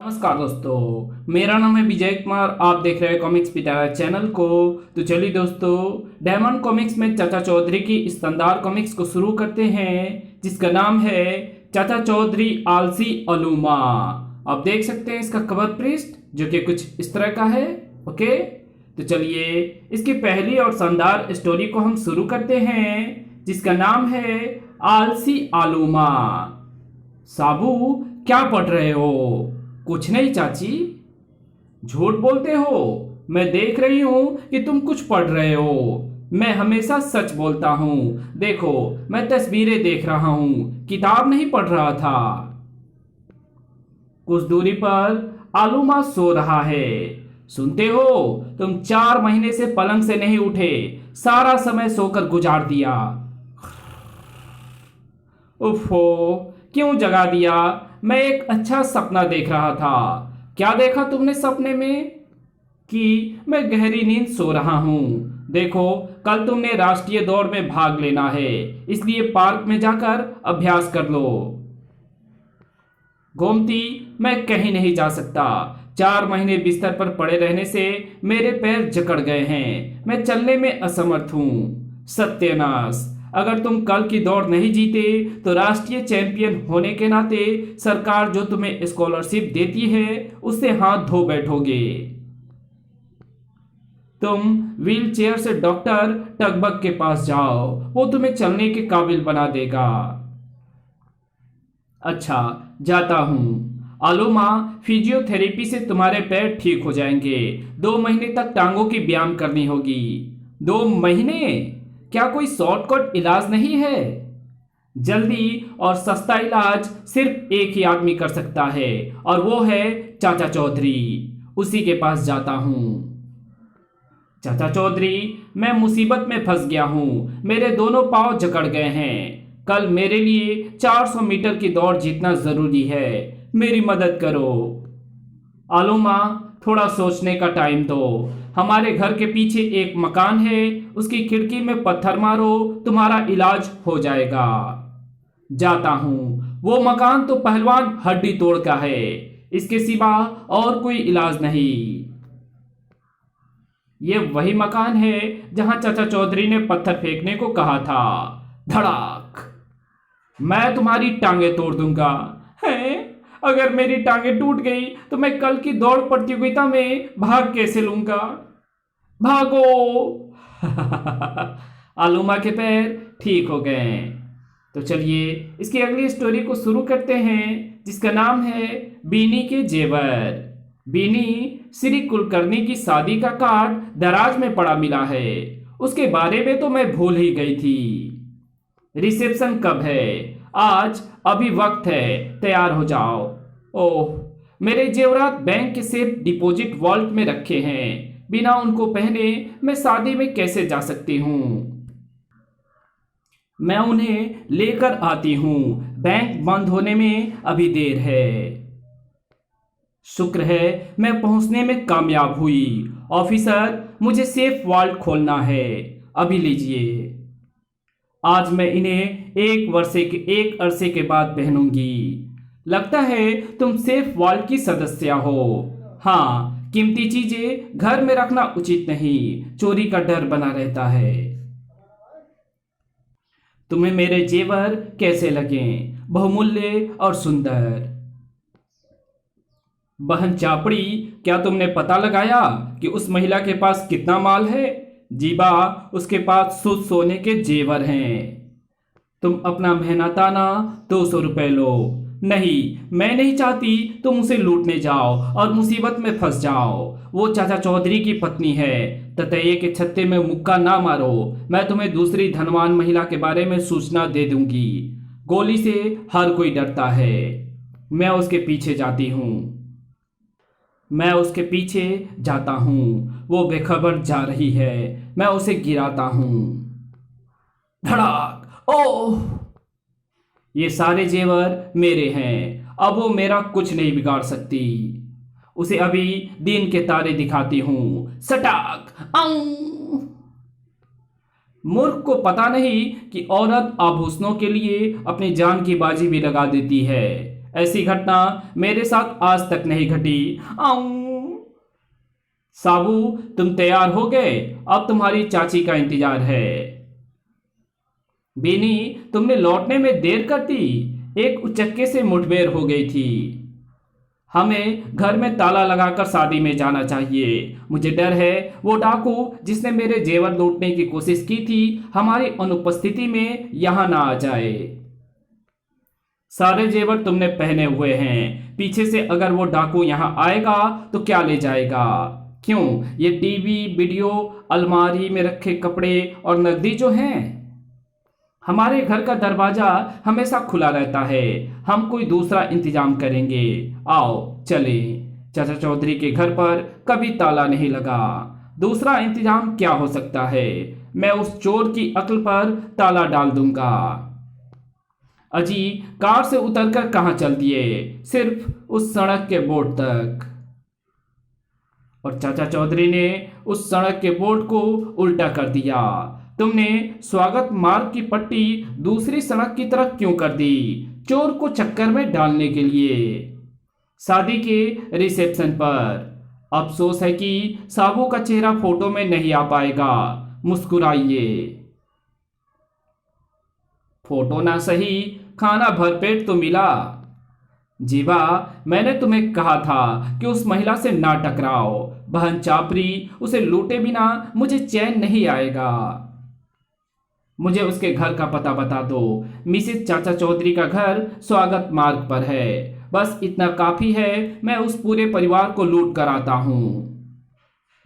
नमस्कार दोस्तों, मेरा नाम है विजय कुमार। आप देख रहे हैं कॉमिक्स पिटारा चैनल को। तो चलिए दोस्तों, डायमंड कॉमिक्स में चाचा चौधरी की इस शानदार कॉमिक्स को शुरू करते हैं, जिसका नाम है चाचा चौधरी आलसी अलूमा। आप देख सकते हैं इसका कवर पृष्ठ, जो कि कुछ इस तरह का है। ओके, तो चलिए इसकी पहली और शानदार स्टोरी को हम शुरू करते हैं, जिसका नाम है आलसी आलूमा। साबू, क्या पढ़ रहे हो? कुछ नहीं चाची। झूठ बोलते हो, मैं देख रही हूं कि तुम कुछ पढ़ रहे हो। मैं हमेशा सच बोलता हूं। देखो, मैं तस्वीरें देख रहा हूं, किताब नहीं पढ़ रहा था। कुछ दूरी पर आलूमा सो रहा है। सुनते हो, तुम 4 महीने से पलंग से नहीं उठे, सारा समय सोकर गुजार दिया। उफ़ो, क्यों जगा दिया? मैं एक अच्छा सपना देख रहा था। क्या देखा तुमने सपने में? कि मैं गहरी नींद सो रहा हूं। देखो, कल तुमने राष्ट्रीय दौड़ में भाग लेना है, इसलिए पार्क में जाकर अभ्यास कर लो। गोमती, मैं कहीं नहीं जा सकता। 4 महीने बिस्तर पर पड़े रहने से मेरे पैर जकड़ गए हैं। मैं चलने में असमर्थ हूं। सत्यानाश! अगर तुम कल की दौड़ नहीं जीते तो राष्ट्रीय चैंपियन होने के नाते सरकार जो तुम्हें स्कॉलरशिप देती है उससे हाथ धो बैठोगे। तुम व्हील चेयर से डॉक्टर टगबग के पास जाओ, वो तुम्हें चलने के काबिल बना देगा। अच्छा, जाता हूँ। आलूमा, फिजियोथेरेपी से तुम्हारे पैर ठीक हो जाएंगे। 2 महीने तक टांगों की व्यायाम करनी होगी। 2 महीने? क्या कोई शॉर्टकट इलाज नहीं है? जल्दी और सस्ता इलाज सिर्फ एक ही आदमी कर सकता है, और वो है चाचा चौधरी। उसी के पास जाता हूँ। चाचा चौधरी, मैं मुसीबत में फंस गया हूँ। मेरे दोनों पांव जकड़ गए हैं। कल मेरे लिए 400 मीटर की दौड़ जीतना जरूरी है। मेरी मदद करो। आलूमा, थोड़ा सोचने का टाइम दो। हमारे घर के पीछे एक मकान है, उसकी खिड़की में पत्थर मारो, तुम्हारा इलाज हो जाएगा। जाता हूँ। वो मकान तो पहलवान हड्डी तोड़ का है, इसके सिवा और कोई इलाज नहीं। ये वही मकान है जहां चाचा चौधरी ने पत्थर फेंकने को कहा था। धड़ाक! मैं तुम्हारी टांगे तोड़ दूंगा। हैं? अगर मेरी टांगे टूट गई तो मैं कल की दौड़ प्रतियोगिता में भाग कैसे लूंगा? भागो! आलूमा के पैर ठीक हो गए। तो चलिए इसकी अगली स्टोरी को शुरू करते हैं, जिसका नाम है बीनी के जेवर। बीनी, श्री कुलकर्णी की शादी का कार्ड दराज में पड़ा मिला है। उसके बारे में तो मैं भूल ही गई थी। रिसेप्शन कब है? आज। अभी वक्त है, तैयार हो जाओ। ओह, मेरे जेवरात बैंक के सेफ डिपॉजिट वॉल्ट में रखे हैं। बिना उनको पहने मैं शादी में कैसे जा सकती हूँ? मैं उन्हें लेकर आती हूँ। बैंक बंद होने में अभी देर है। शुक्र है मैं पहुंचने में कामयाब हुई। ऑफिसर, मुझे सेफ वॉल्ट खोलना है। अभी लीजिए। आज मैं इन्हें एक अरसे के बाद पहनूंगी। लगता है तुम सेफ वॉल्ट की सदस्य हो। हाँ, कीमती चीजें घर में रखना उचित नहीं, चोरी का डर बना रहता है। तुम्हें मेरे जेवर कैसे लगे? बहुमूल्य और सुंदर। बहन चापड़ी, क्या तुमने पता लगाया कि उस महिला के पास कितना माल है? जीबा, उसके पास शुद्ध सोने के जेवर हैं। तुम अपना मेहनताना 200 रुपए लो। नहीं, मैं नहीं चाहती तुम उसे लूटने जाओ और मुसीबत में फंस जाओ। वो चाचा चौधरी की पत्नी है। ततैये के छत्ते में मुक्का ना मारो। मैं तुम्हें दूसरी धनवान महिला के बारे में सूचना दे दूंगी। गोली से हर कोई डरता है। मैं उसके पीछे जाती हूँ। मैं उसके पीछे जाता हूँ। वो बेखबर जा रही है। मैं उसे गिराता हूँ। धड़ाक! ओह! ये सारे जेवर मेरे हैं। अब वो मेरा कुछ नहीं बिगाड़ सकती। उसे अभी दिन के तारे दिखाती हूँ। सटाक! आऊं! मूर्ख को पता नहीं कि औरत आभूषणों के लिए अपनी जान की बाजी भी लगा देती है। ऐसी घटना मेरे साथ आज तक नहीं घटी। आऊं। साबू, तुम तैयार हो गए? अब तुम्हारी चाची का इंतजार है। बीनी, तुमने लौटने में देर कर दी। एक उचक्के से मुठभेड़ हो गई थी। हमें घर में ताला लगाकर शादी में जाना चाहिए। मुझे डर है वो डाकू जिसने मेरे जेवर लूटने की कोशिश की थी हमारी अनुपस्थिति में यहां ना आ जाए। सारे जेवर तुमने पहने हुए हैं। पीछे से अगर वो डाकू यहां आएगा तो क्या ले जाएगा? क्यों, ये टीवी, वीडियो, अलमारी में रखे कपड़े और नकदी जो हैं। हमारे घर का दरवाजा हमेशा खुला रहता है। हम कोई दूसरा इंतजाम करेंगे। आओ चले। चाचा चौधरी के घर पर कभी ताला नहीं लगा। दूसरा इंतजाम क्या हो सकता है? मैं उस चोर की अक्ल पर ताला डाल दूंगा। अजी, कार से उतरकर कहां चल दिए? सिर्फ उस सड़क के बोर्ड तक। और चाचा चौधरी ने उस सड़क के बोर्ड को उल्टा कर दिया। तुमने स्वागत मार्ग की पट्टी दूसरी सड़क की तरफ क्यों कर दी? चोर को चक्कर में डालने के लिए। शादी के रिसेप्शन पर अफसोस है कि साबू का चेहरा फोटो में नहीं आ पाएगा। मुस्कुराइए। फोटो ना सही, खाना भरपेट तो मिला। जीवा, मैंने तुम्हें कहा था कि उस महिला से ना टकराओ। बहन चापरी, उसे लूटे बिना मुझे चैन नहीं आएगा। मुझे उसके घर का पता बता दो। मिसेस चाचा चौधरी का घर स्वागत मार्ग पर है। बस इतना काफी है। मैं उस पूरे परिवार को लूट कर आता हूँ।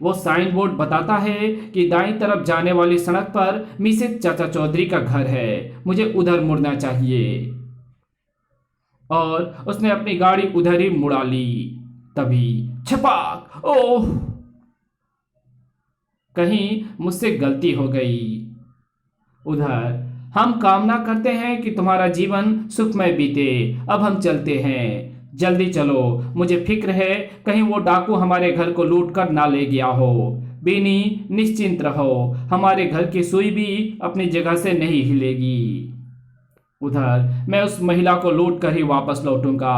वो साइन बोर्ड बताता है कि दाईं तरफ जाने वाली सड़क पर मिसेस चाचा चौधरी का घर है। मुझे उधर मुड़ना चाहिए। और उसने अपनी गाड़ी उधर ही मुड़ा ली। तभी छपाक! ओह, कहीं मुझसे गलती हो गई। उधर हम कामना करते हैं कि तुम्हारा जीवन सुखमय बीते। अब हम चलते हैं। जल्दी चलो। मुझे फिक्र है कहीं वो डाकू हमारे घर को लूट कर ना ले गया हो। बीनी, निश्चिंत रहो। हमारे घर की सुई भी अपनी जगह से नहीं हिलेगी। उधर मैं उस महिला को लूट कर ही वापस लौटूंगा।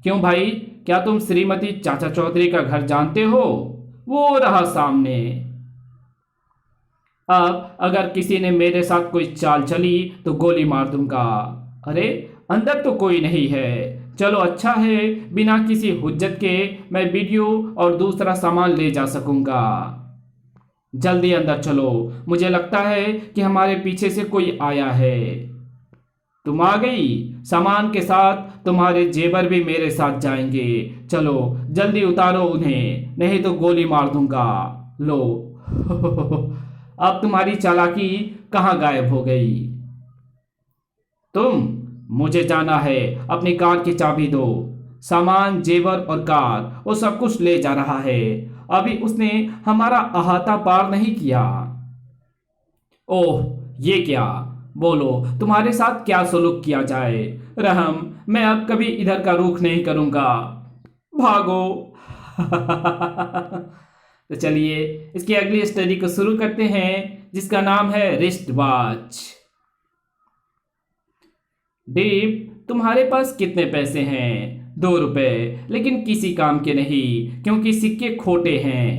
क्यों भाई, क्या तुम श्रीमती चाचा चौधरी का घर जानते हो? वो रहा सामने। अब अगर किसी ने मेरे साथ कोई चाल चली तो गोली मार दूंगा। अरे, अंदर तो कोई नहीं है। चलो अच्छा है, बिना किसी हुज्जत के मैं वीडियो और दूसरा सामान ले जा सकूंगा। जल्दी अंदर चलो। मुझे लगता है कि हमारे पीछे से कोई आया है। तुम आ गई। सामान के साथ तुम्हारे जेवर भी मेरे साथ जाएंगे। चलो जल्दी उतारो उन्हें, नहीं तो गोली मार दूंगा। लो। अब तुम्हारी चालाकी कहाँ गायब हो गई? तुम, मुझे जाना है। अपनी कार की चाबी दो। सामान, जेवर और कार, वो सब कुछ ले जा रहा है। अभी उसने हमारा अहाता पार नहीं किया। ओह, ये क्या? बोलो, तुम्हारे साथ क्या सलूक किया जाए? रहम, मैं अब कभी इधर का रुख नहीं करूंगा। भागो। तो चलिए इसकी अगली स्टडी को शुरू करते हैं, जिसका नाम है रिस्ट वॉच। डीप, तुम्हारे पास कितने पैसे हैं? 2 रुपए, लेकिन किसी काम के नहीं, क्योंकि सिक्के खोटे हैं।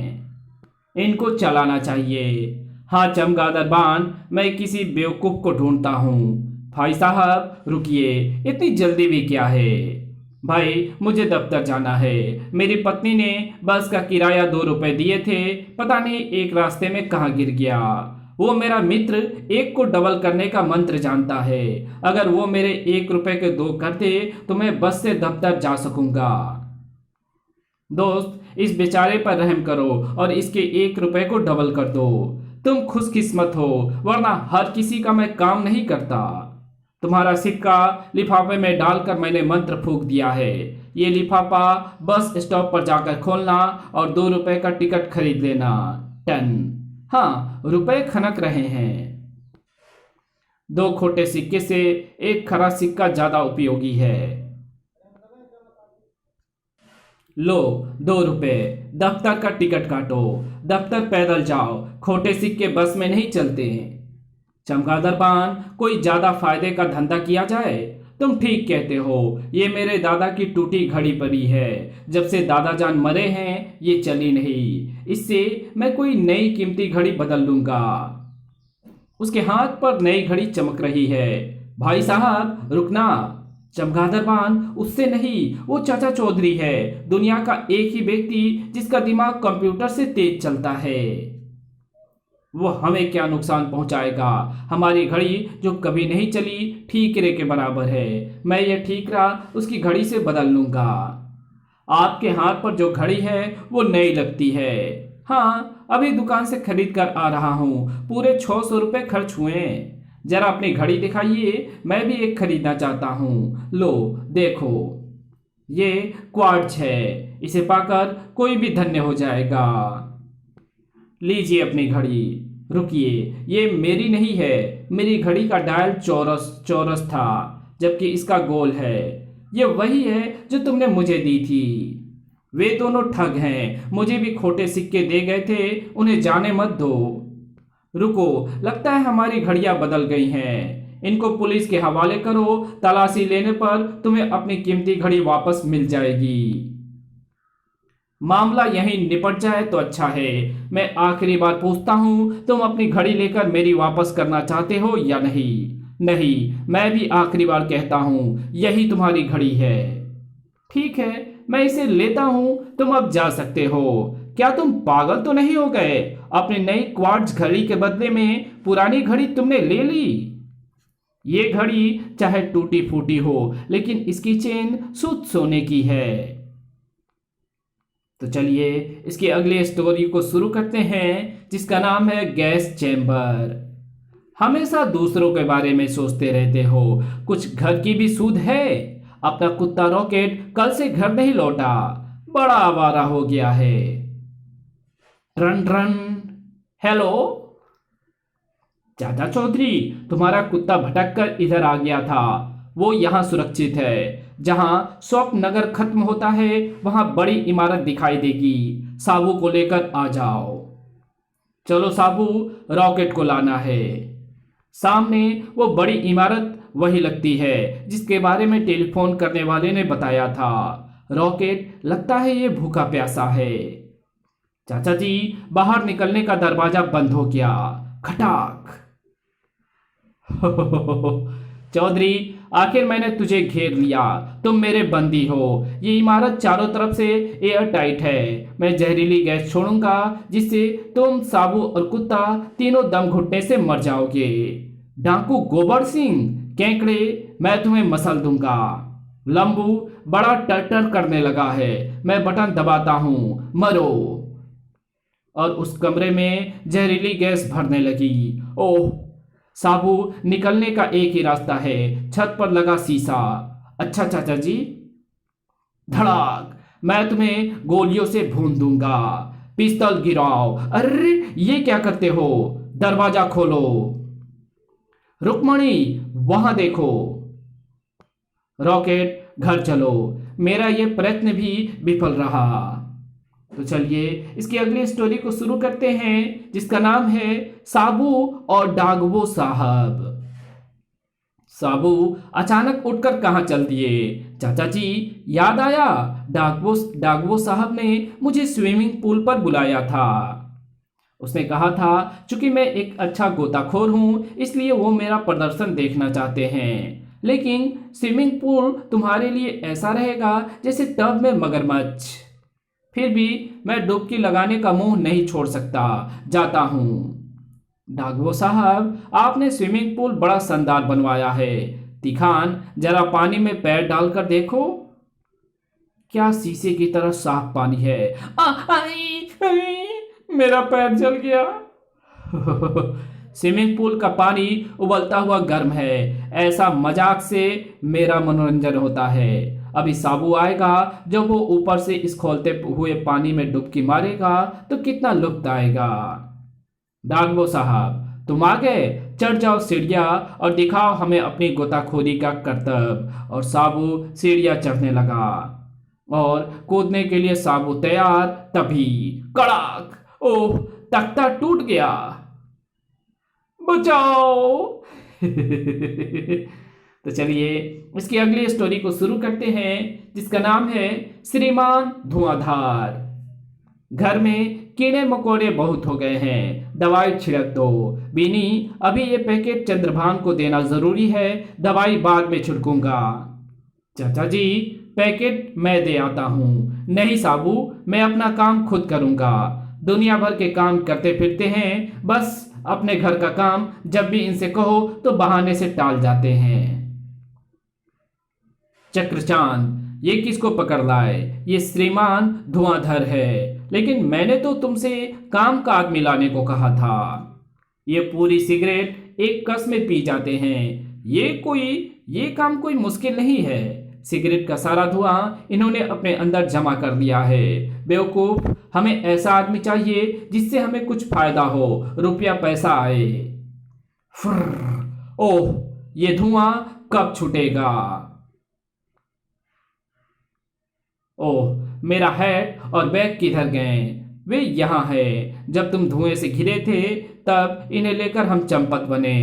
इनको चलाना चाहिए। हाँ चमगादड़ बान, मैं किसी बेवकूफ को ढूंढता हूँ। भाई साहब रुकिए, इतनी जल्दी भी क्या है? भाई, मुझे दफ्तर जाना है। मेरी पत्नी ने बस का किराया 2 रुपए दिए थे, पता नहीं एक रास्ते में कहाँ गिर गया। वो मेरा मित्र 1 को डबल करने का मंत्र जानता है। अगर वो मेरे 1 रुपए के 2 कर दे तो मैं बस से दफ्तर जा सकूंगा। दोस्त, इस बेचारे पर रहम करो और इसके 1 रुपए को डबल कर दो। तुम खुशकिस्मत हो, वरना हर किसी का मैं काम नहीं करता। तुम्हारा सिक्का लिफाफे में डालकर मैंने मंत्र फूंक दिया है। ये लिफाफा बस स्टॉप पर जाकर खोलना और 2 रुपए का टिकट खरीद लेना। टन। हाँ, रुपए खनक रहे हैं। 2 खोटे सिक्के से 1 खरा सिक्का ज्यादा उपयोगी है। लो 2 रुपए, दफ्तर का टिकट काटो। दफ्तर पैदल जाओ, खोटे सिक्के बस में नहीं चलते। चमगादड़ पान, कोई ज्यादा फायदे का धंधा किया जाए तुम ठीक कहते हो, ये मेरे दादा की टूटी घड़ी पड़ी है। जब से दादा जान मरे हैं ये चली नहीं। इससे मैं कोई नई कीमती घड़ी बदल लूंगा। उसके हाथ पर नई घड़ी चमक रही है। भाई साहब रुकना। चमगादड़ पान उससे नहीं, वो चाचा चौधरी है, दुनिया का एक ही व्यक्ति जिसका दिमाग कंप्यूटर से तेज चलता है। वो हमें क्या नुकसान पहुंचाएगा? हमारी घड़ी जो कभी नहीं चली ठीकरे के बराबर है। मैं ये ठीकरा उसकी घड़ी से बदल लूंगा। आपके हाथ पर जो घड़ी है वो नई लगती है। हाँ, अभी दुकान से खरीद कर आ रहा हूँ। पूरे 600 रुपये खर्च हुए। जरा अपनी घड़ी दिखाइए, मैं भी एक खरीदना चाहता हूँ। लो देखो, ये क्वार्ट्ज है, इसे पाकर कोई भी धन्य हो जाएगा। लीजिए अपनी घड़ी। रुकिए, ये मेरी नहीं है। मेरी घड़ी का डायल चौरस चौरस था, जबकि इसका गोल है। ये वही है जो तुमने मुझे दी थी। वे दोनों ठग हैं, मुझे भी खोटे सिक्के दे गए थे, उन्हें जाने मत दो। रुको, लगता है हमारी घड़ियां बदल गई हैं। इनको पुलिस के हवाले करो, तलाशी लेने पर तुम्हें अपनी कीमती घड़ी वापस मिल जाएगी। मामला यहीं निपट जाए तो अच्छा है। मैं आखिरी बार पूछता हूं, तुम अपनी घड़ी लेकर मेरी वापस करना चाहते हो या नहीं? नहीं, मैं भी आखिरी बार कहता हूं, यही तुम्हारी घड़ी है। ठीक है, मैं इसे लेता हूं, तुम अब जा सकते हो। क्या तुम पागल तो नहीं हो गए? अपनी नई क्वार्ट्ज घड़ी के बदले में पुरानी घड़ी तुमने ले ली। ये घड़ी चाहे टूटी फूटी हो, लेकिन इसकी चेन शुद्ध सोने की है। तो चलिए इसकी अगली स्टोरी को शुरू करते हैं, जिसका नाम है गैस चैम्बर। हमेशा दूसरों के बारे में सोचते रहते हो, कुछ घर की भी सूध है? अपना कुत्ता रॉकेट कल से घर नहीं लौटा, बड़ा आवारा हो गया है। Run run. हेलो चाचा चौधरी, तुम्हारा कुत्ता भटक कर इधर आ गया था। वो यहाँ सुरक्षित है। जहां स्वप्न नगर खत्म होता है वहां बड़ी इमारत दिखाई देगी। साबू को लेकर आ जाओ। चलो साबू, रॉकेट को लाना है। सामने वो बड़ी इमारत वही लगती है जिसके बारे में टेलीफोन करने वाले ने बताया था। रॉकेट लगता है ये भूखा प्यासा है। चाचा जी, बाहर निकलने का दरवाजा बंद हो गया। खटाक। चौधरी, आखिर मैंने तुझे घेर लिया। तुम मेरे बंदी हो। ये इमारत चारों तरफ से एयर टाइट है। मैं जहरीली गैस छोड़ूंगा जिससे तुम, साबू और कुत्ता तीनों दम घुटने से मर जाओगे। डाकू गोबर सिंह, केकड़े, मैं तुम्हें मसल दूंगा। लंबू बड़ा टर्टर करने लगा है। मैं बटन दबाता हूं, मरो। और उस कमरे में जहरीली गैस भरने लगी। ओह साबू, निकलने का एक ही रास्ता है, छत पर लगा शीशा। अच्छा चाचा जी। धड़ाक। मैं तुम्हें गोलियों से भून दूंगा। पिस्तौल गिराओ। अरे ये क्या करते हो? दरवाजा खोलो। रुक्मणी, वहां देखो। रॉकेट, घर चलो। मेरा यह प्रयत्न भी विफल रहा। तो चलिए इसकी अगली स्टोरी को शुरू करते हैं, जिसका नाम है साबू और डागवो साहब। साबू अचानक उठकर कहां चल दिए। चाचा जी, याद आया, डागवो साहब ने मुझे स्विमिंग पूल पर बुलाया था। उसने कहा था चूंकि मैं एक अच्छा गोताखोर हूं, इसलिए वो मेरा प्रदर्शन देखना चाहते हैं। लेकिन स्विमिंग पूल तुम्हारे लिए ऐसा रहेगा जैसे टब में मगरमच्छ। फिर भी मैं डुबकी लगाने का मुंह नहीं छोड़ सकता। जाता हूं। डागवो साहब, आपने स्विमिंग पूल बड़ा शानदार बनवाया है। तिखान, जरा पानी में पैर डालकर देखो। क्या शीशे की तरह साफ पानी है। आई, आई, मेरा पैर जल गया। स्विमिंग पूल का पानी उबलता हुआ गर्म है। ऐसा मजाक से मेरा मनोरंजन होता है। अभी साबू आएगा, जब वो ऊपर से इस खोलते हुए पानी में डुबकी मारेगा तो कितना लुत्फ आएगा। डागवो साहब, तुम आ गए? चढ़ जाओ सीढ़ियां और दिखाओ हमें अपनी गोताखोरी का करतब। और साबू सीढ़ियां चढ़ने लगा और कूदने के लिए साबू तैयार। तभी कड़ाक। ओह, तख्ता टूट गया। बचाओ। तो चलिए इसकी अगली स्टोरी को शुरू करते हैं, जिसका नाम है श्रीमान धुआंधार। घर में कीड़े मकोड़े बहुत हो गए हैं, दवाई छिड़क दो। बीनी, अभी ये पैकेट चंद्रभान को देना जरूरी है, दवाई बाद में छिड़कूंगा। चाचा जी, पैकेट मैं दे आता हूँ। नहीं साबू, मैं अपना काम खुद करूंगा। दुनिया भर के काम करते फिरते हैं, बस अपने घर का काम जब भी इनसे कहो तो बहाने से टाल जाते हैं। चक्रचांद, ये किसको पकड़ लाए? ये श्रीमान धुआंधर है, लेकिन मैंने तो तुमसे काम का आदमी लाने को कहा था। ये पूरी सिगरेट एक कस में पी जाते हैं। ये काम कोई मुश्किल नहीं है। सिगरेट का सारा धुआं इन्होंने अपने अंदर जमा कर लिया है। बेवकूफ, हमें ऐसा आदमी चाहिए जिससे हमें कुछ फायदा हो, रुपया पैसा आए। फुर्र, ओह, ये धुआं कब छूटेगा? ओह, मेरा हैट और बैग किधर गए? वे यहाँ है। जब तुम धुएं से घिरे थे तब इन्हें लेकर हम चंपत बने।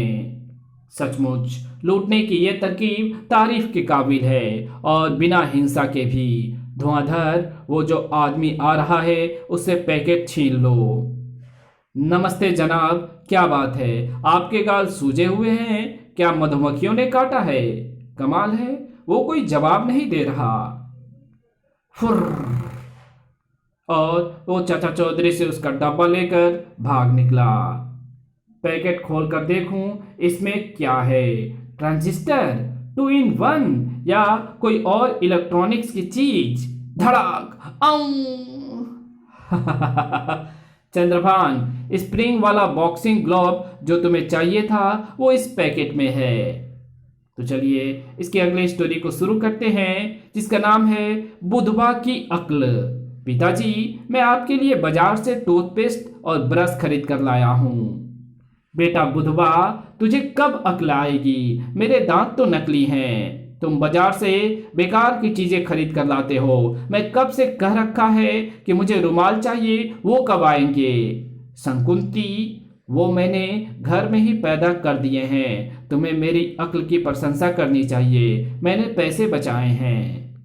सचमुच लूटने की यह तरकीब तारीफ के काबिल है, और बिना हिंसा के भी। धुआंधर, वो जो आदमी आ रहा है उससे पैकेट छीन लो। नमस्ते जनाब, क्या बात है? आपके गाल सूजे हुए हैं? क्या मधुमक्खियों ने काटा है? कमाल है, वो कोई जवाब नहीं दे रहा। फुर्र, और वो चाचा चौधरी से उसका डब्बा लेकर भाग निकला। पैकेट खोलकर देखूं इसमें क्या है। ट्रांजिस्टर, 2 in 1 या कोई और इलेक्ट्रॉनिक्स की चीज। धड़ाक, आऊं। चंद्रभान, स्प्रिंग वाला बॉक्सिंग ग्लोव जो तुम्हें चाहिए था वो इस पैकेट में है। तो चलिए इसकी अगली स्टोरी को शुरू करते हैं, जिसका नाम है बुधवा की अक्ल। पिताजी, मैं आपके लिए बाजार से टूथपेस्ट और ब्रश खरीद कर लाया हूँ। बेटा बुधवा, तुझे कब अक्ल आएगी? मेरे दांत तो नकली हैं। तुम बाजार से बेकार की चीजें खरीद कर लाते हो। मैं कब से कह रखा है कि मुझे रुमाल चाहिए, वो कब आएंगे? संकुंती, वो मैंने घर में ही पैदा कर दिए हैं। तुम्हें मेरी अक्ल की प्रशंसा करनी चाहिए, मैंने पैसे बचाए हैं।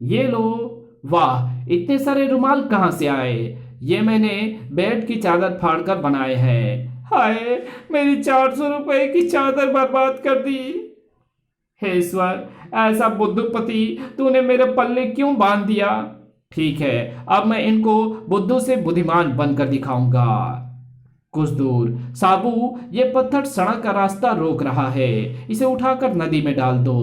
ये लो। वाह, इतने सारे रुमाल कहाँ से आए? ये मैंने बेड की चादर फाड़कर बनाए हैं। हाय, मेरी 400 रुपए की चादर बर्बाद कर दी। हे ईश्वर, ऐसा बुद्धूपति तूने मेरे पल्ले क्यों बांध दिया? ठीक है, अब मैं इनको बुद्धू से बुद्धिमान बनकर दिखाऊंगा। कुछ दूर, साबू, ये पत्थर सड़क का रास्ता रोक रहा है, इसे उठाकर नदी में डाल दो।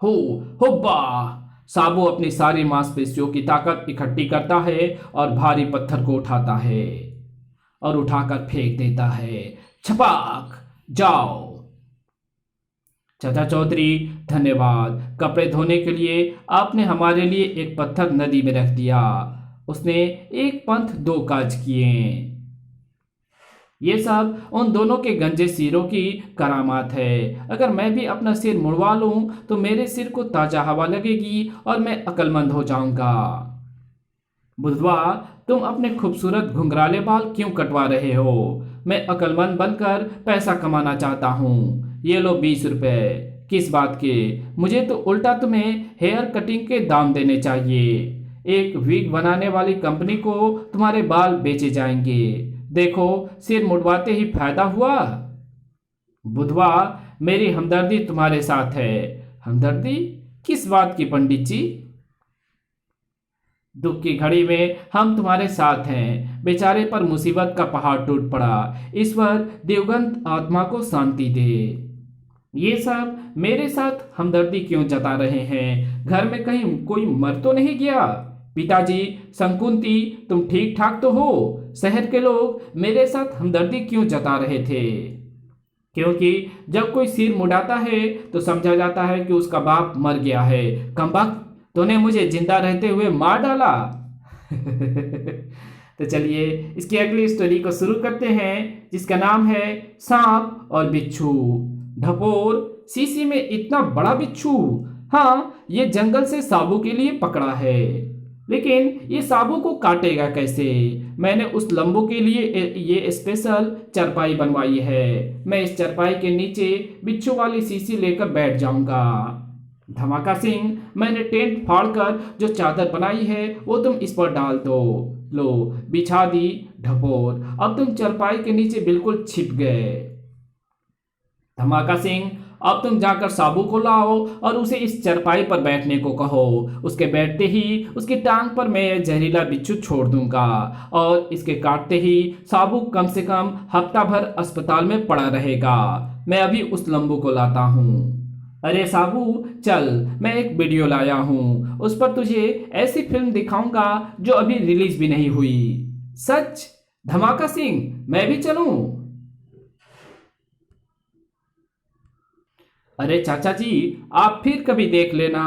हुब्बा! साबू अपनी सारी मांसपेशियों की ताकत इकट्ठी करता है और भारी पत्थर को उठाता है और उठाकर फेंक देता है। छपाक! जाओ। चाचा चौधरी, धन्यवाद। कपड़े धोने के लिए आपने हमारे लिए एक पत्थर नदी में रख दिया। उसने एक पंथ 2 काज किए। ये सब उन दोनों के गंजे सिरों की करामात है। अगर मैं भी अपना सिर मुड़वा लूं तो मेरे सिर को ताजा हवा लगेगी और मैं अक्लमंद हो जाऊंगा। बुधवा, तुम अपने खूबसूरत घुंघराले बाल क्यों कटवा रहे हो? मैं अक्लमंद बनकर पैसा कमाना चाहता हूँ। ये लो 20 रुपए। किस बात के? मुझे तो उल्टा तुम्हें हेयर कटिंग के दाम देने चाहिए। एक विग बनाने वाली कंपनी को तुम्हारे बाल बेचे जाएंगे। देखो, सिर मुड़वाते ही फायदा हुआ। बुधवा, मेरी हमदर्दी तुम्हारे साथ है। हमदर्दी? किस बात की पंडित जी? दुख की घड़ी में हम तुम्हारे साथ हैं। बेचारे पर मुसीबत का पहाड़ टूट पड़ा। ईश्वर दिवंगत आत्मा को शांति दे। ये सब मेरे साथ हमदर्दी क्यों जता रहे हैं? घर में कहीं कोई मर तो नहीं गया? पिताजी, संकुंती, तुम ठीक ठाक तो हो? शहर के लोग मेरे साथ हमदर्दी क्यों जता रहे थे? क्योंकि जब कोई सिर मुड़ाता है तो समझा जाता है कि उसका बाप मर गया है। कमबख्त, तूने मुझे जिंदा रहते हुए मार डाला। तो चलिए इसकी अगली स्टोरी को शुरू करते हैं, जिसका नाम है सांप और बिच्छू। ढपोर, शीशी में इतना बड़ा बिच्छू? हाँ, ये जंगल से साबू के लिए पकड़ा है। लेकिन ये साबू को काटेगा कैसे? मैंने उस लंबू के लिए ये स्पेशल चारपाई बनवाई है। मैं इस चारपाई के नीचे बिच्छू वाली शीशी लेकर बैठ जाऊंगा। धमाका सिंह, मैंने टेंट फाड़कर जो चादर बनाई है वो तुम इस पर डाल दो। लो, बिछा दी ढपोर। अब तुम चारपाई के नीचे बिल्कुल छिप गए। धमाका सिंह, अब तुम जाकर साबू को लाओ और उसे इस चारपाई पर बैठने को कहो। उसके बैठते ही उसकी टांग पर मैं जहरीला बिच्छू छोड़ दूंगा और इसके काटते ही साबू कम से कम हफ्ता भर अस्पताल में पड़ा रहेगा। मैं अभी उस लंबू को लाता हूँ। अरे साबू चल, मैं एक वीडियो लाया हूँ, उस पर तुझे ऐसी फिल्म दिखाऊंगा जो अभी रिलीज भी नहीं हुई। सच? धमाका सिंह, मैं भी चलूं? अरे चाचा जी, आप फिर कभी देख लेना।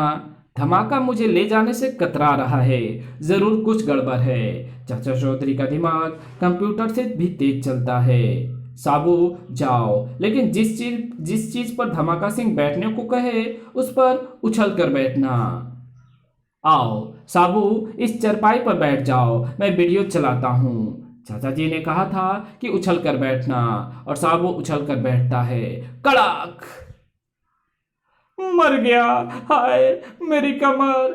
धमाका मुझे ले जाने से कतरा रहा है, जरूर कुछ गड़बड़ है। चाचा चौधरी का दिमाग कंप्यूटर से भी तेज चलता है। साबू जाओ, लेकिन जिस चीज पर धमाका सिंह बैठने को कहे उस पर उछल कर बैठना। आओ साबू, इस चरपाई पर बैठ जाओ, मैं वीडियो चलाता हूँ। चाचा जी ने कहा था कि उछल कर बैठना, और साबू उछल कर बैठता है। कड़ाक! मर गया। हाय मेरी कमर।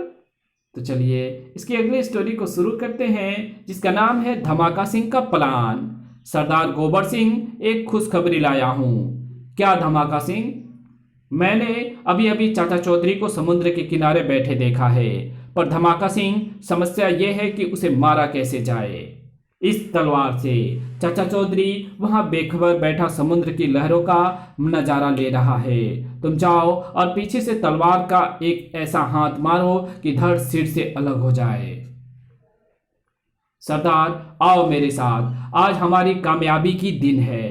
तो चलिए इसकी अगली स्टोरी को शुरू करते हैं, जिसका नाम है धमाका सिंह का प्लान। सरदार गोबर सिंह, एक खुशखबरी लाया हूं। क्या धमाका सिंह? मैंने अभी अभी चाचा चौधरी को समुद्र के किनारे बैठे देखा है, पर धमाका सिंह समस्या यह है कि उसे मारा कैसे जाए। इस तलवार से। चाचा चौधरी वहां बेखबर बैठा समुद्र की लहरों का नजारा ले रहा है। तुम जाओ और पीछे से तलवार का एक ऐसा हाथ मारो कि धड़ सिर से अलग हो जाए। सरदार आओ मेरे साथ, आज हमारी कामयाबी की दिन है।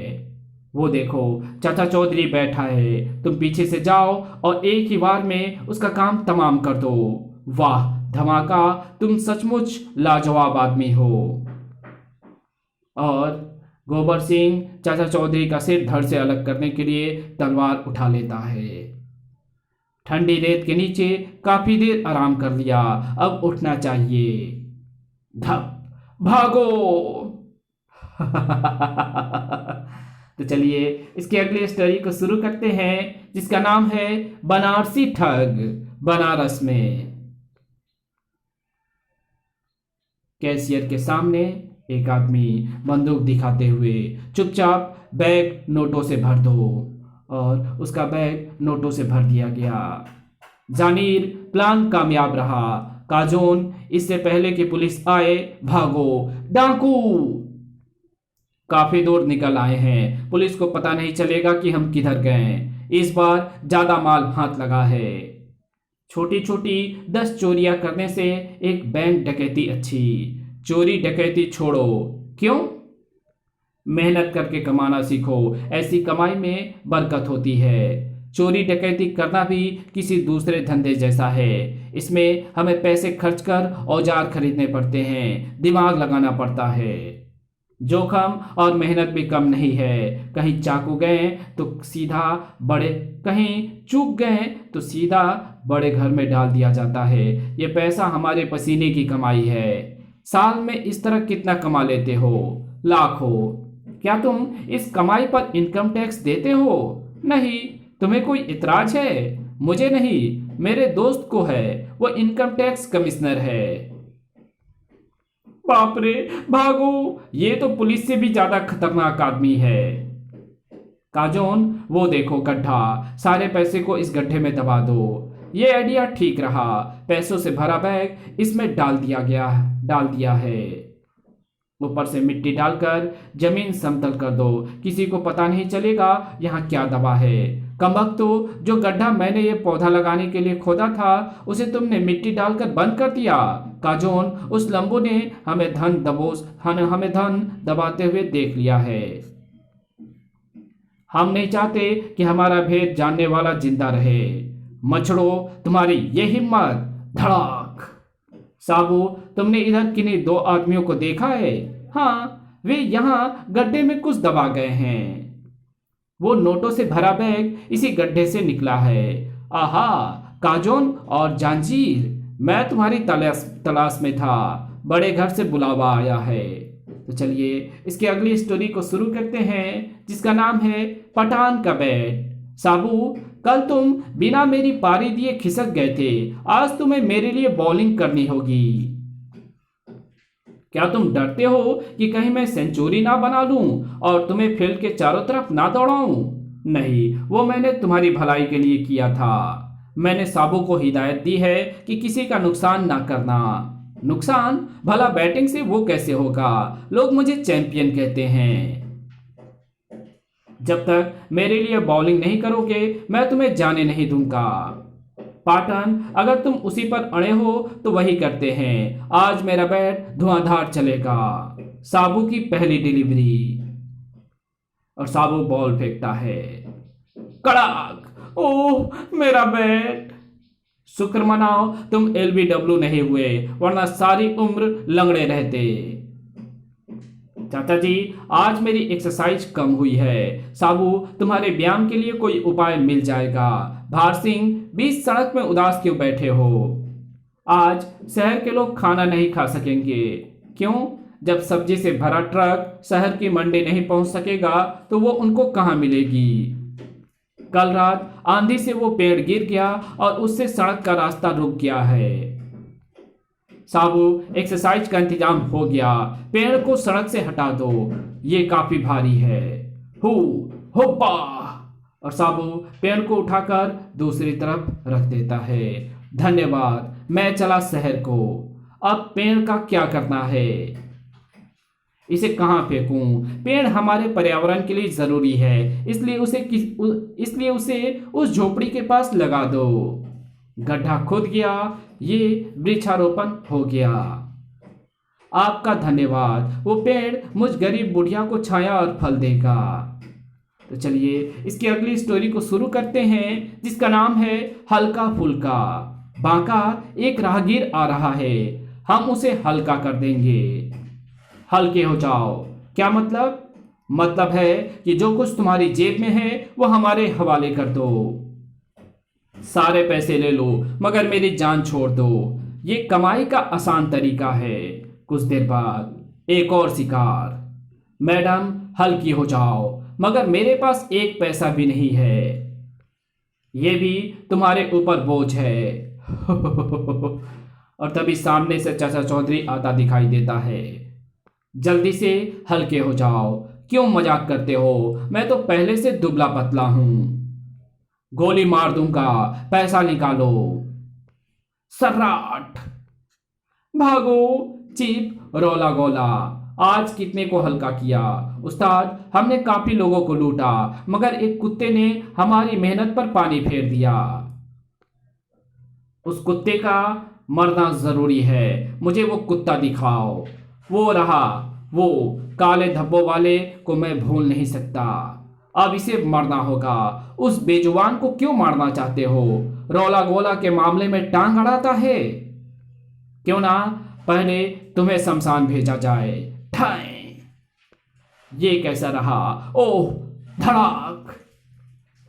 वो देखो चाचा चौधरी बैठा है, तुम पीछे से जाओ और एक ही बार में उसका काम तमाम कर दो। वाह धमाका, तुम सचमुच लाजवाब आदमी हो। और गोबर सिंह चाचा चौधरी का सिर धड़ से अलग करने के लिए तलवार उठा लेता है। ठंडी रेत के नीचे काफी देर आराम कर लिया, अब उठना चाहिए। धप, भागो। तो चलिए इसकी अगली स्टोरी को शुरू करते हैं, जिसका नाम है बनारसी ठग। बनारस में कैशियर के सामने एक आदमी बंदूक दिखाते हुए, चुपचाप बैग नोटों से भर दो। और उसका बैग नोटों से भर दिया गया। जानीर, प्लान कामयाब रहा। काजोन, इससे पहले कि पुलिस आए भागो। डाकू काफी दूर निकल आए हैं, पुलिस को पता नहीं चलेगा कि हम किधर गए। इस बार ज्यादा माल हाथ लगा है। छोटी छोटी 10 चोरियां करने से एक बैंक डकैती अच्छी। चोरी डकैती छोड़ो। क्यों? मेहनत करके कमाना सीखो, ऐसी कमाई में बरकत होती है। चोरी डकैती करना भी किसी दूसरे धंधे जैसा है। इसमें हमें पैसे खर्च कर औजार खरीदने पड़ते हैं, दिमाग लगाना पड़ता है। जोखम और मेहनत भी कम नहीं है। कहीं चाकू गए तो सीधा बड़े, कहीं चूक गए तो सीधा बड़े घर में डाल दिया जाता है। ये पैसा हमारे पसीने की कमाई है। साल में इस तरह कितना कमा लेते हो? लाखों। क्या तुम इस कमाई पर इनकम टैक्स देते हो? नहीं। तुम्हें कोई इतराज है? मुझे नहीं, मेरे दोस्त को है, वो इनकम टैक्स कमिश्नर है। बाप रे, भागो, ये तो पुलिस से भी ज्यादा खतरनाक आदमी है। काजोन, वो देखो गड्ढा, सारे पैसे को इस गड्ढे में दबा दो। ये आइडिया ठीक रहा। पैसों से भरा बैग इसमें डाल दिया है। ऊपर से मिट्टी डालकर जमीन समतल कर दो, किसी को पता नहीं चलेगा यहाँ क्या दबा है। कमबख्तो, जो गड्ढा मैंने ये पौधा लगाने के लिए खोदा था उसे तुमने मिट्टी डालकर बंद कर दिया। काजोन, उस लंबू ने हमें धन दबाते हुए देख लिया है। हम नहीं चाहते कि हमारा भेद जानने वाला जिंदा रहे। मछड़ो, तुम्हारी ये हिम्मत। धड़ाक। साबू, तुमने इधर किन्हीं 2 आदमियों को देखा है? हाँ, वे यहाँ गड्ढे में कुछ दबा गए हैं। वो नोटों से भरा बैग इसी गड्ढे से निकला है। आहा, काजोन और जांजीर, मैं तुम्हारी तलाश तलाश में था। बड़े घर से बुलावा आया है। तो चलिए इसकी अगली स्टोरी को शुरू करते हैं, जिसका नाम है पठान का बैट। साबू, कल तुम बिना मेरी पारी दिए खिसक गए थे। आज तुम्हें मेरे लिए बॉलिंग करनी होगी। क्या तुम डरते हो कि कहीं मैं सेंचुरी ना बना लूं और तुम्हें फील्ड के चारों तरफ ना दौड़ाऊं? नहीं, वो मैंने तुम्हारी भलाई के लिए किया था। मैंने साबू को हिदायत दी है कि किसी का नुकसान ना करना। नुकसान? भला बैटिंग से वो कैसे होगा? लोग मुझे चैंपियन कहते हैं। जब तक मेरे लिए बॉलिंग नहीं करोगे मैं तुम्हें जाने नहीं दूंगा। पाटन, अगर तुम उसी पर अड़े हो तो वही करते हैं। आज मेरा बैट धुआंधार चलेगा। साबू की पहली डिलीवरी और साबू बॉल फेंकता है। कड़ाक! ओह, मेरा बैट! शुक्र मनाओ तुम एलबीडब्ल्यू नहीं हुए, वरना सारी उम्र लंगड़े रहते। चाचा जी, आज मेरी एक्सरसाइज कम हुई है। साबू, तुम्हारे व्यायाम के लिए कोई उपाय मिल जाएगा। भार सिंह, बीच सड़क में उदास क्यों बैठे हो? आज शहर के लोग खाना नहीं खा सकेंगे। क्यों? जब सब्जी से भरा ट्रक शहर की मंडी नहीं पहुंच सकेगा तो वो उनको कहां मिलेगी? कल रात आंधी से वो पेड़ गिर गया और उससे सड़क का रास्ता रुक गया है। साबू, एक्सरसाइज का इंतजाम हो गया। पेड़ को सड़क से हटा दो, ये काफी भारी है। होप्पा! और साबू पेड़ को उठाकर दूसरी तरफ रख देता है। धन्यवाद, मैं चला शहर को। अब पेड़ का क्या करना है? इसे कहाँ फेंकूं? पेड़ हमारे पर्यावरण के लिए जरूरी है, इसलिए उसे उस झोपड़ी के पास लगा दो। गड्ढा खुद गया, ये वृक्षारोपण हो गया। आपका धन्यवाद। वो पेड़ मुझ गरीब बुढ़िया को छाया और फल देगा। तो चलिए इसकी अगली स्टोरी को शुरू करते हैं, जिसका नाम है हल्का फुल्का। बांका एक राहगीर आ रहा है, हम उसे हल्का कर देंगे। हल्के हो जाओ। क्या मतलब? मतलब है कि जो कुछ तुम्हारी जेब में है वो हमारे हवाले कर दो। सारे पैसे ले लो मगर मेरी जान छोड़ दो। ये कमाई का आसान तरीका है। कुछ देर बाद एक और शिकार। मैडम, हल्की हो जाओ, मगर मेरे पास एक पैसा भी नहीं है। ये भी तुम्हारे ऊपर बोझ है। और तभी सामने से चाचा चौधरी आता दिखाई देता है। जल्दी से हल्के हो जाओ। क्यों मजाक करते हो? मैं तो पहले से दुबला पतला हूं। गोली मार दूंगा, पैसा निकालो। सर्राट! भागो! चीप रौला गोला। आज कितने को हल्का किया? उस्ताद, हमने काफी लोगों को लूटा, मगर एक कुत्ते ने हमारी मेहनत पर पानी फेर दिया। उस कुत्ते का मरना जरूरी है। मुझे वो कुत्ता दिखाओ। वो रहा, वो काले धब्बों वाले को मैं भूल नहीं सकता। अब इसे मरना होगा। उस बेजुबान को क्यों मारना चाहते हो? रौला गोला के मामले में टांग अड़ाता है। क्यों ना पहले तुम्हें शमशान भेजा जाए। ठाई! ये कैसा रहा? ओह! धड़ाक!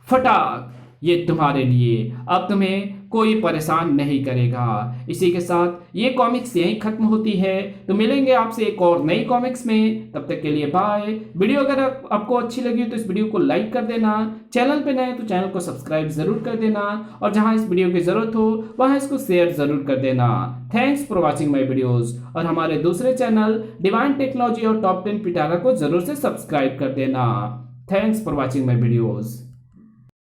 फटाक! ये तुम्हारे लिए। अब तुम्हें कोई परेशान नहीं करेगा। इसी के साथ ये कॉमिक्स यहीं खत्म होती है। तो मिलेंगे आपसे एक और नई कॉमिक्स में। तब तक के लिए बाय। वीडियो अगर आपको अच्छी लगी तो इस वीडियो को लाइक कर देना। चैनल पे नए तो चैनल को सब्सक्राइब जरूर कर देना, और जहां इस वीडियो की जरूरत हो वहां इसको शेयर जरूर कर देना। Thanks for watching my videos. और हमारे दूसरे चैनल डिवाइन टेक्नोलॉजी और टॉप 10 पिटारा को जरूर से सब्सक्राइब कर देना। Thanks for watching my videos.